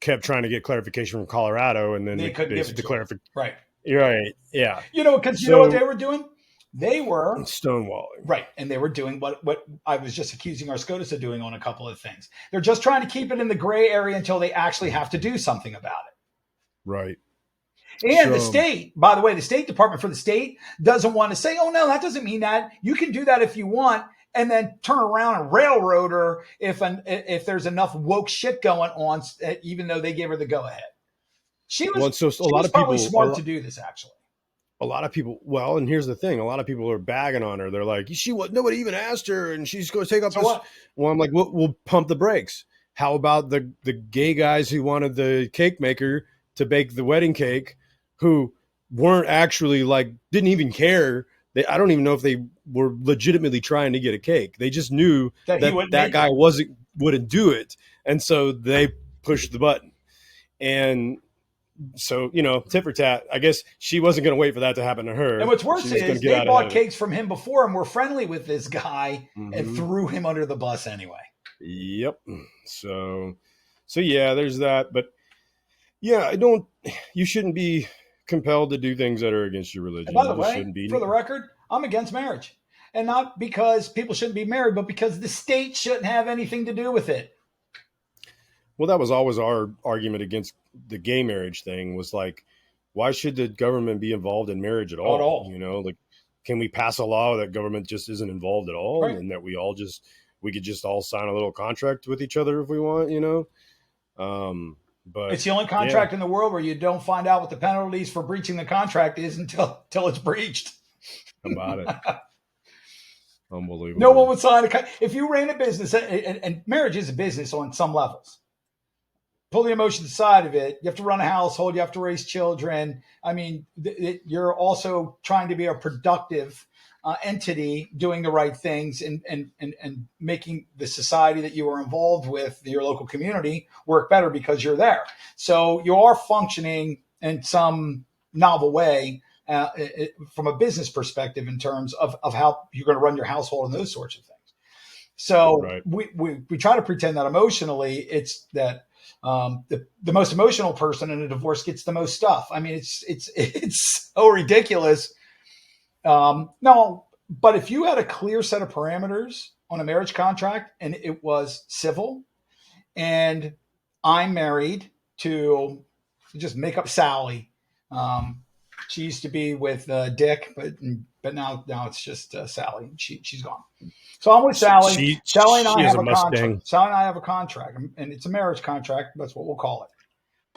kept trying to get clarification from Colorado, and then they couldn't give it to her. Right. Right. Yeah. Because you know what they were doing? They were stonewalling. Right. And they were doing what I was just accusing our SCOTUS of doing on a couple of things. They're just trying to keep it in the gray area until they actually have to do something about it. Right. And the state, by the way, the State Department for the state doesn't want to say, oh, no, that doesn't mean that. You can do that if you want, and then turn around and railroad her if there's enough woke shit going on, even though they gave her the go-ahead. She was probably smart to do this, actually. A lot of people, and here's the thing. A lot of people are bagging on her. They're like, nobody even asked her, and she's going to take up this. What? Well, I'm like, we'll pump the brakes. How about the gay guys who wanted the cake maker to bake the wedding cake, who weren't actually didn't even care. I don't even know if they were legitimately trying to get a cake. They just knew that guy wouldn't do it. And so they pushed the button. And so, tit for tat, I guess she wasn't going to wait for that to happen to her. And what's worse is they bought cakes from him before and were friendly with this guy and threw him under the bus anyway. Yep. So yeah, there's that. But yeah, you shouldn't be compelled to do things that are against your religion. And by the way, for the record, I'm against marriage. And not because people shouldn't be married, but because the state shouldn't have anything to do with it. Well, that was always our argument against the gay marriage thing, was why should the government be involved in marriage at all? Can we pass a law that government just isn't involved at all? Right. And that we could just all sign a little contract with each other if we want, But it's the only contract in the world where you don't find out what the penalties for breaching the contract is until it's breached. How about it? Unbelievable. No one would sign a contract. If you ran a business, and marriage is a business on some levels. Pull the emotions aside of it. You have to run a household. You have to raise children. I mean, you're also trying to be a productive entity, doing the right things and making the society that you are involved with, your local community, work better because you're there. So you are functioning in some novel way from a business perspective in terms of how you're going to run your household and those sorts of things. So right. we try to pretend that emotionally it's that the most emotional person in a divorce gets the most stuff. I mean, it's so ridiculous. No, but if you had a clear set of parameters on a marriage contract and it was civil, and I'm married to, just make up Sally. She used to be with Dick, but now it's just Sally. She's gone. So I'm with Sally. Sally and I have a contract. Sally and I have a contract, and it's a marriage contract. That's what we'll call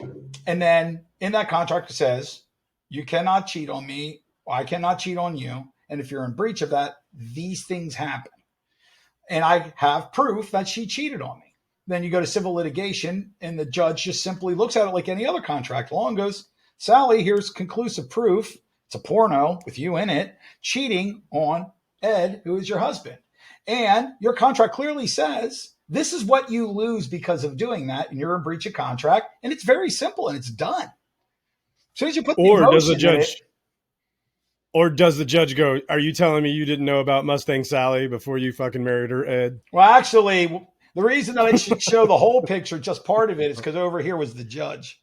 it. And then in that contract it says, you cannot cheat on me. I cannot cheat on you. And if you're in breach of that, these things happen. And I have proof that she cheated on me. Then you go to civil litigation, and the judge just simply looks at it like any other contract law and goes, Sally, here's conclusive proof. It's a porno with you in it, cheating on Ed, who is your husband. And your contract clearly says this is what you lose because of doing that, and you're in breach of contract. And it's very simple, and it's done. As soon as you put the emotion in it, or does the judge go, are you telling me you didn't know about Mustang Sally before you fucking married her, Ed? Well, actually, The reason that I should show the whole picture, just part of it, is because over here was the judge.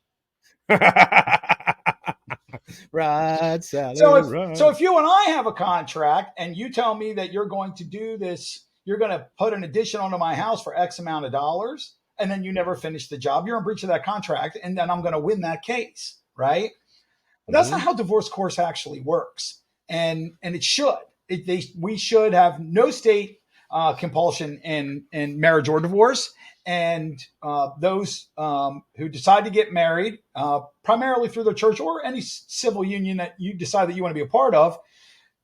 Ride, Sally, So if you and I have a contract and you tell me that you're going to do this, you're going to put an addition onto my house for X amount of dollars, and then you never finish the job, you're in breach of that contract, and then I'm going to win that case, right? But that's not how divorce course actually works, and it should. We should have no state compulsion in marriage or divorce, and those who decide to get married, primarily through the church or any civil union that you decide that you want to be a part of,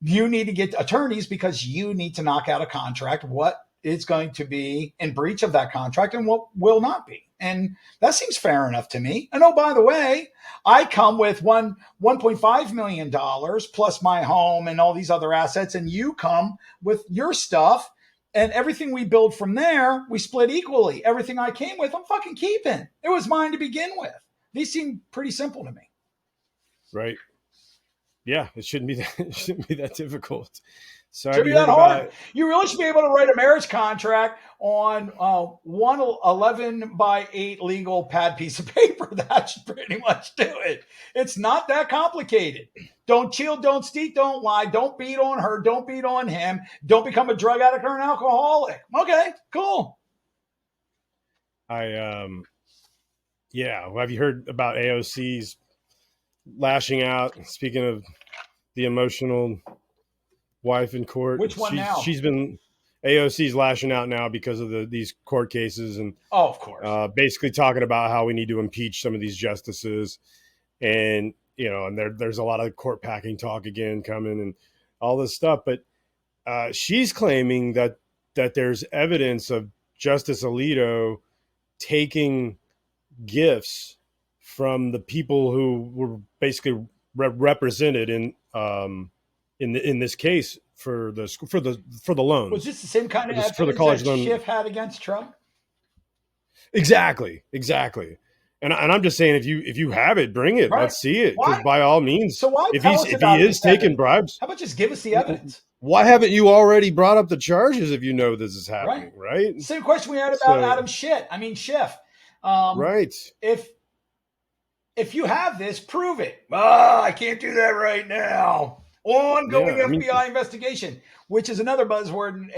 you need to get attorneys because you need to knock out a contract, what is going to be in breach of that contract and what will not be. And that seems fair enough to me. And oh, by the way, I come with $1.5 million plus my home and all these other assets, and you come with your stuff. And everything we build from there, we split equally. Everything I came with, I'm fucking keeping. It was mine to begin with. These seem pretty simple to me. Right. Yeah, it shouldn't be that difficult. So Should be that hard. You really should be able to write a marriage contract on one 11x8 legal pad piece of paper. That should pretty much do it. It's not that complicated. Don't cheat, don't steal, don't lie, don't beat on her, don't beat on him, don't become a drug addict or an alcoholic. Okay, cool. Yeah. Well, have you heard about AOC's lashing out? Speaking of the emotional wife in court, which one now? AOC's lashing out now because of these court cases, and of course, basically talking about how we need to impeach some of these justices, and and there's a lot of court packing talk again coming and all this stuff. But she's claiming that there's evidence of Justice Alito taking gifts from the people who were basically represented in this case for the loan. Was this the same kind of evidence for the college that loan Schiff had against Trump? Exactly. And I'm just saying, if you have it, bring it. Right. Let's see it. Because by all means, so why if he is taking bribes, how about just give us the evidence? Why haven't you already brought up the charges if you know this is happening? Right. Same question we had about Adam Schiff. Right. If you have this, prove it. I can't do that right now. Ongoing FBI investigation, which is another buzzword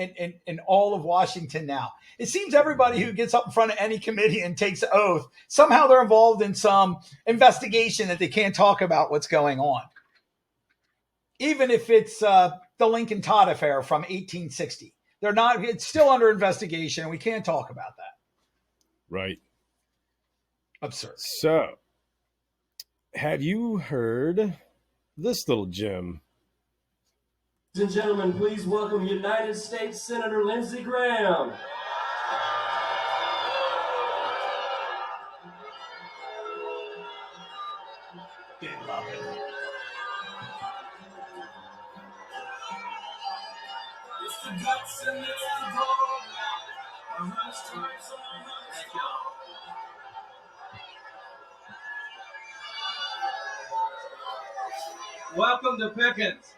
in all of Washington now. It seems everybody who gets up in front of any committee and takes an oath, somehow they're involved in some investigation that they can't talk about what's going on. Even if it's the Lincoln Todd affair from 1860. It's still under investigation, and we can't talk about that. Right. Absurd. So, have you heard this little gem? Ladies and gentlemen, please welcome United States Senator Lindsey Graham. It's the guts and it's the dog. Thank y'all. Welcome to Pickens.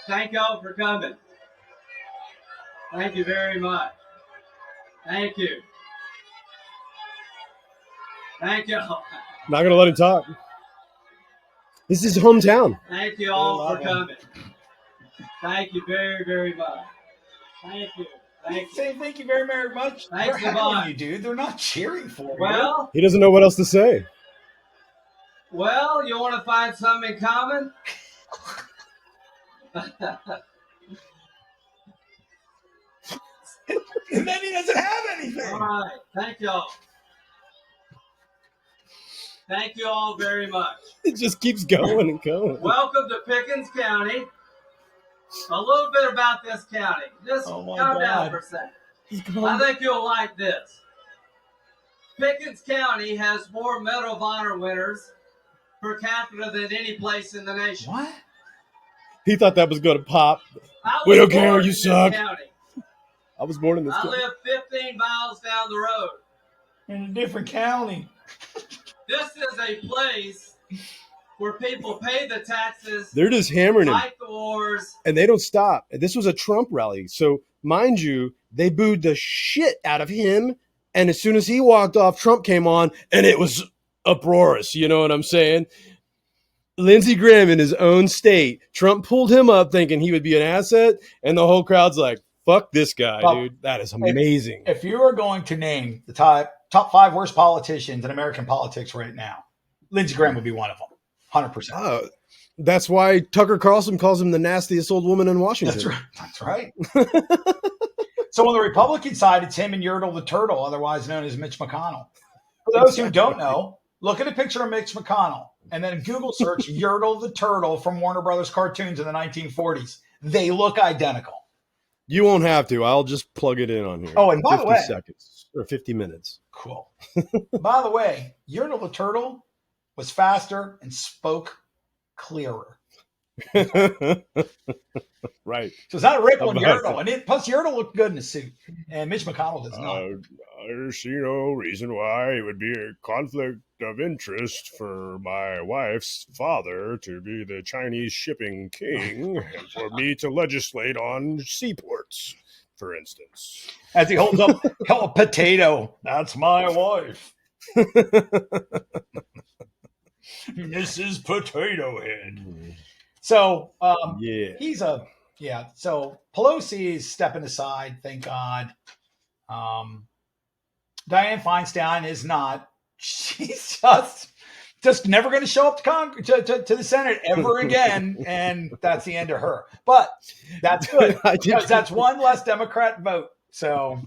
Thank y'all for coming. Thank you very much. Thank you. Thank y'all. Not going to let him talk. This is his hometown. Thank you all for coming. Thank you very, very much. Thank you. Thank you very, very much. Thanks They're a lot. You, dude. They're not cheering for you. Well, he doesn't know what else to say. Well, you want to find something in common? And then he doesn't have anything. All right. Thank y'all. Thank you all very much. It just keeps going and going. Welcome to Pickens County. A little bit about this county. Just calm down for a second. I think you'll like this. Pickens County has more Medal of Honor winners per capita than any place in the nation. What? He thought that was going to pop. We don't care. You suck. I was born in this county. I live 15 miles down the road. In a different county. This is a place where people pay the taxes. They're just hammering him. Fight the wars. And they don't stop. This was a Trump rally. So mind you, they booed the shit out of him. And as soon as he walked off, Trump came on, and it was uproarious. You know what I'm saying? Lindsey Graham in his own state, Trump pulled him up thinking he would be an asset, and the whole crowd's like, fuck this guy, dude. That is amazing. If you are going to name the top 5 worst politicians in American politics right now, Lindsey Graham would be one of them, 100%. That's why Tucker Carlson calls him the nastiest old woman in Washington. That's right. So on the Republican side, it's him and Yertle the Turtle, otherwise known as Mitch McConnell. For those who don't know, look at a picture of Mitch McConnell and then Google search Yertle the Turtle from Warner Brothers cartoons in the 1940s. They look identical. You won't have to. I'll just plug it in on here. Oh, and by the way, 50 seconds or 50 minutes. Cool. By the way, Yertle the Turtle was faster and spoke clearer. Right. So it's not a rip on Yertle. And plus, Yertle looked good in a suit, and Mitch McConnell does not. I see no reason why it would be a conflict of interest for my wife's father to be the Chinese shipping king and for me to legislate on seaports, for instance. As he holds up a potato, that's my wife. Mrs. Potato Head. So So Pelosi is stepping aside, thank God. Dianne Feinstein is not. She's just never going to show up to the Senate ever again, and that's the end of her. But that's good because that's one less Democrat vote. So.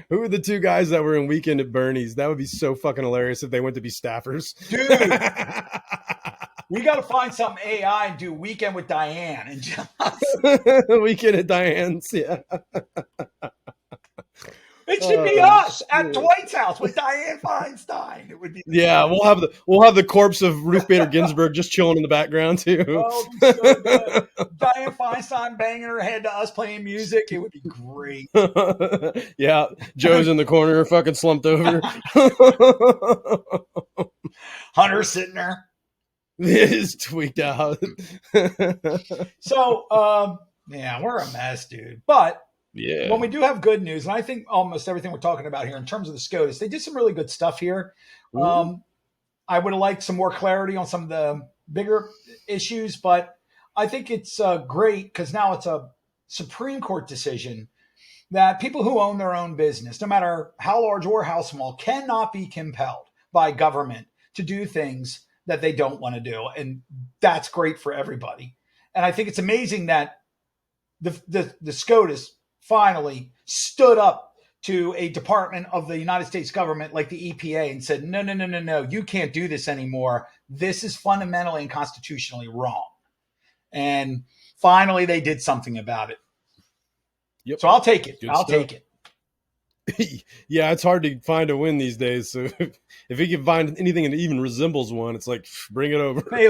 Who are the 2 guys that were in Weekend at Bernie's? That would be so fucking hilarious if they went to be staffers. Dude, we got to find some AI and do Weekend with Diane. And just... Weekend at Diane's, yeah. It should be us at Dwight's house with Dianne Feinstein. It would be. Yeah, we'll have the corpse of Ruth Bader Ginsburg just chilling in the background too. Oh, it'd be so good. Dianne Feinstein banging her head to us playing music. It would be great. Yeah, Joe's in the corner, fucking slumped over. Hunter sitting there. It is tweaked out. So, we're a mess, dude. But. Yeah. When we do have good news, and I think almost everything we're talking about here in terms of the SCOTUS, they did some really good stuff here. I would have liked some more clarity on some of the bigger issues, but I think it's great because now it's a Supreme Court decision that people who own their own business, no matter how large or how small, cannot be compelled by government to do things that they don't want to do. And that's great for everybody. And I think it's amazing that the SCOTUS finally stood up to a department of the United States government like the EPA and said, no, you can't do this anymore. This is fundamentally and constitutionally wrong. And finally, they did something about it. Yep. So I'll take it. Take it. Yeah, it's hard to find a win these days. So if we can find anything that even resembles one, it's like, bring it over. Hey,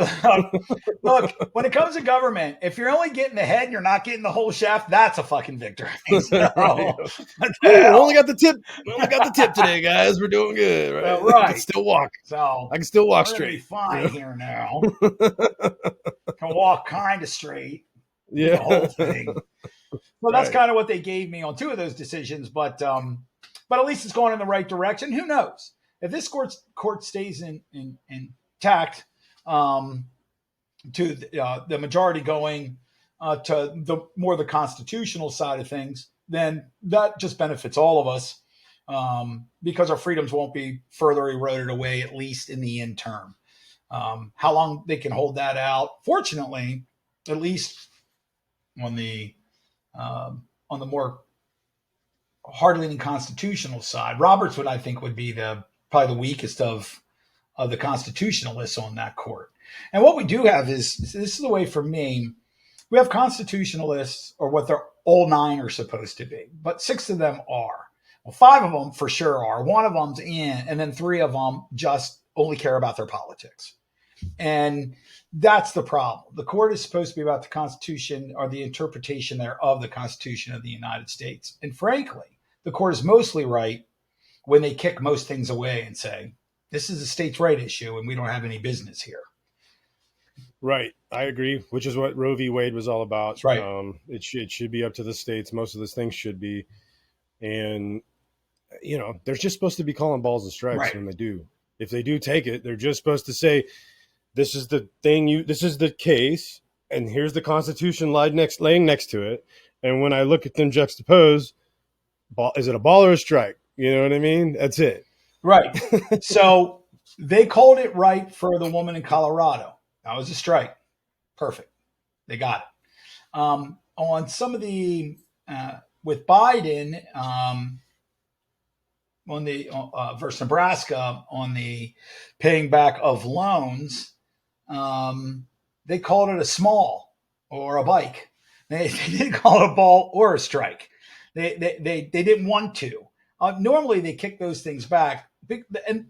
look, when it comes to government, if you're only getting the head and you're not getting the whole shaft, that's a fucking victory. So, we only got the tip. We only got the tip today, guys. We're doing good, right? Right. I can still walk. So I can still walk we're straight. Be fine here now. Can walk kind of straight. Yeah. The whole thing. Well, that's kind of what they gave me on 2 of those decisions, but at least it's going in the right direction. Who knows if this court stays intact to the majority going to the constitutional side of things, then that just benefits all of us because our freedoms won't be further eroded away, at least in the interim. How long they can hold that out? Fortunately, at least on the more hard-leaning constitutional side, Roberts I think would be probably the weakest of the constitutionalists on that court. And what we do have is, this is the way for me, we have constitutionalists, or what they're all 9 are supposed to be, but 6 of them are. Well, 5 of them for sure are. 1 of them's in, and then 3 of them just only care about their politics. And that's the problem. The court is supposed to be about the Constitution, or the interpretation there of the Constitution of the United States. And frankly, the court is mostly right when they kick most things away and say, this is a states' right issue and we don't have any business here. Right. I agree, which is what Roe v. Wade was all about. That's right. It should be up to the states. Most of those things should be. And, they're just supposed to be calling balls and strikes when they do. If they do take it, they're just supposed to say, this is the thing, this is the case, and here's the Constitution laying next to it. And when I look at them juxtaposed, is it a ball or a strike? You know what I mean? That's it. Right. So they called it right for the woman in Colorado. That was a strike. Perfect. They got it. On some of the, with Biden, on the versus Nebraska on the paying back of loans, they called it a small or a bike. They didn't call it a ball or a strike. They didn't want to. Normally they kick those things back. And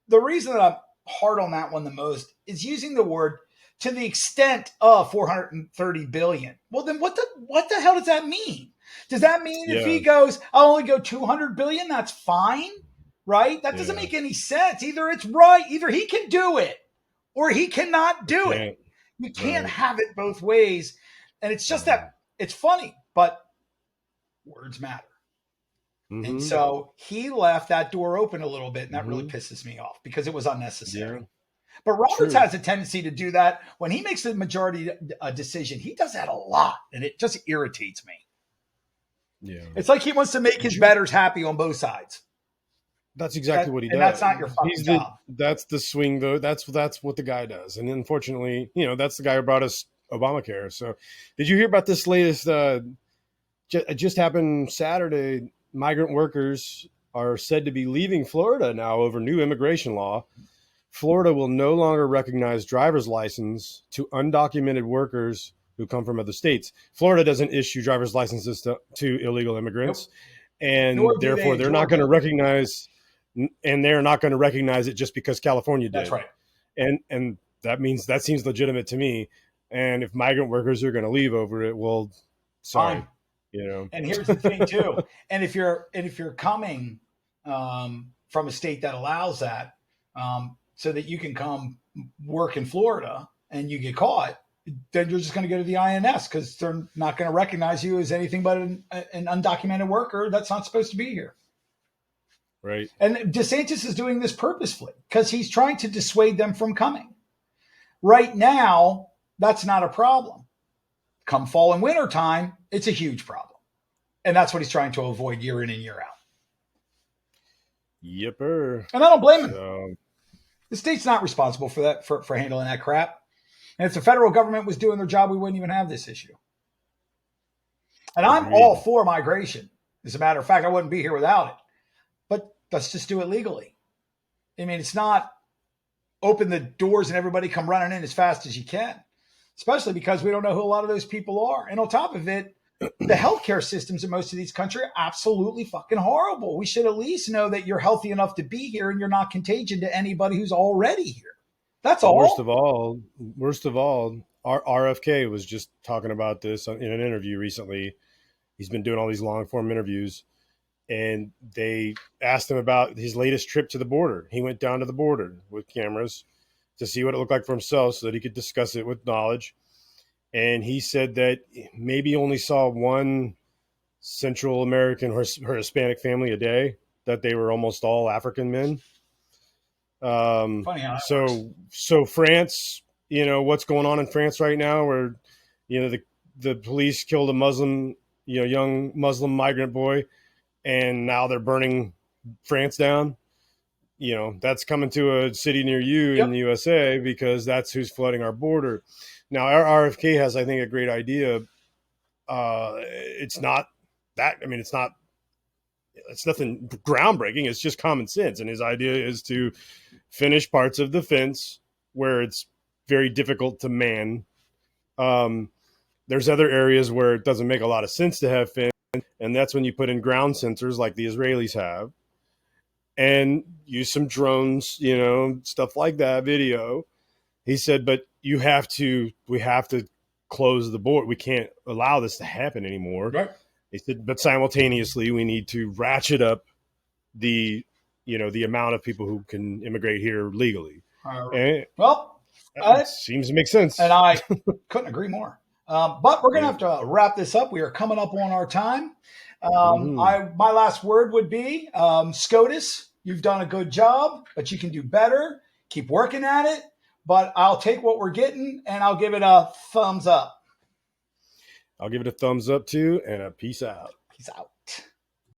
the reason that I'm hard on that one the most is using the word to the extent of 430 billion. Well, then what the hell does that mean? Does that mean if he goes, I'll only go 200 billion, that's fine? Right? That doesn't make any sense. Either it's right, either he can do it or he cannot do it. You can't have it both ways. And it's just that it's funny, but words matter. Mm-hmm. And so he left that door open a little bit, and that really pisses me off because it was unnecessary. Yeah. But Roberts has a tendency to do that. When he makes a majority decision, he does that a lot, and it just irritates me. Yeah. It's like he wants to make his bettors happy on both sides. That's exactly what he does. And that's not your fucking job. That's the swing, though. That's what the guy does. And unfortunately, that's the guy who brought us Obamacare. So did you hear about this latest? It just happened Saturday. Migrant workers are said to be leaving Florida now over new immigration law. Florida will no longer recognize driver's license to undocumented workers who come from other states. Florida doesn't issue driver's licenses to illegal immigrants, and therefore they're not going to recognize, and they're not going to recognize it just because California did. That's right. And that seems legitimate to me. And if migrant workers are going to leave over it, well, sorry. Fine. And here's the thing too. And if you're coming from a state that allows that, so that you can come work in Florida and you get caught, then you're just going to go to the INS because they're not going to recognize you as anything but an undocumented worker that's not supposed to be here. Right. And DeSantis is doing this purposefully because he's trying to dissuade them from coming. Right now, that's not a problem. Come fall and winter time, it's a huge problem. And that's what he's trying to avoid year in and year out. Yipper. And I don't blame him. The state's not responsible for that, for handling that crap. And if the federal government was doing their job, we wouldn't even have this issue. And I'm all for migration. As a matter of fact, I wouldn't be here without it. But let's just do it legally. I mean, it's not open the doors and everybody come running in as fast as you can, especially because we don't know who a lot of those people are. And on top of it, the healthcare systems in most of these countries are absolutely fucking horrible. We should at least know that you're healthy enough to be here and you're not contagion to anybody who's already here. That's all. Worst of all, our RFK was just talking about this in an interview recently. He's been doing all these long form interviews, and they asked him about his latest trip to the border. He went down to the border with cameras to see what it looked like for himself so that he could discuss it with knowledge. And he said that maybe only saw one Central American or Hispanic family a day, that they were almost all African men. Funny how that works. So France, what's going on in France right now where, the police killed a Muslim, young Muslim migrant boy, and now they're burning France down. That's coming to a city near you in the USA because that's who's flooding our border. Now, our RFK has, I think, a great idea. It's not that. I mean, it's nothing groundbreaking. It's just common sense. And his idea is to finish parts of the fence where it's very difficult to man. There's other areas where it doesn't make a lot of sense to have fence. And that's when you put in ground sensors like the Israelis have and use some drones, stuff like that, video. He said, but we have to close the border. We can't allow this to happen anymore. Right. He said, but simultaneously we need to ratchet up the amount of people who can immigrate here legally. Well, Seems to make sense. And I couldn't agree more. But we're going to have to wrap this up. We are coming up on our time. My last word would be SCOTUS, you've done a good job, but you can do better. Keep working at it. But I'll take what we're getting, and I'll give it a thumbs up. I'll give it a thumbs up, too, and a peace out. Peace out.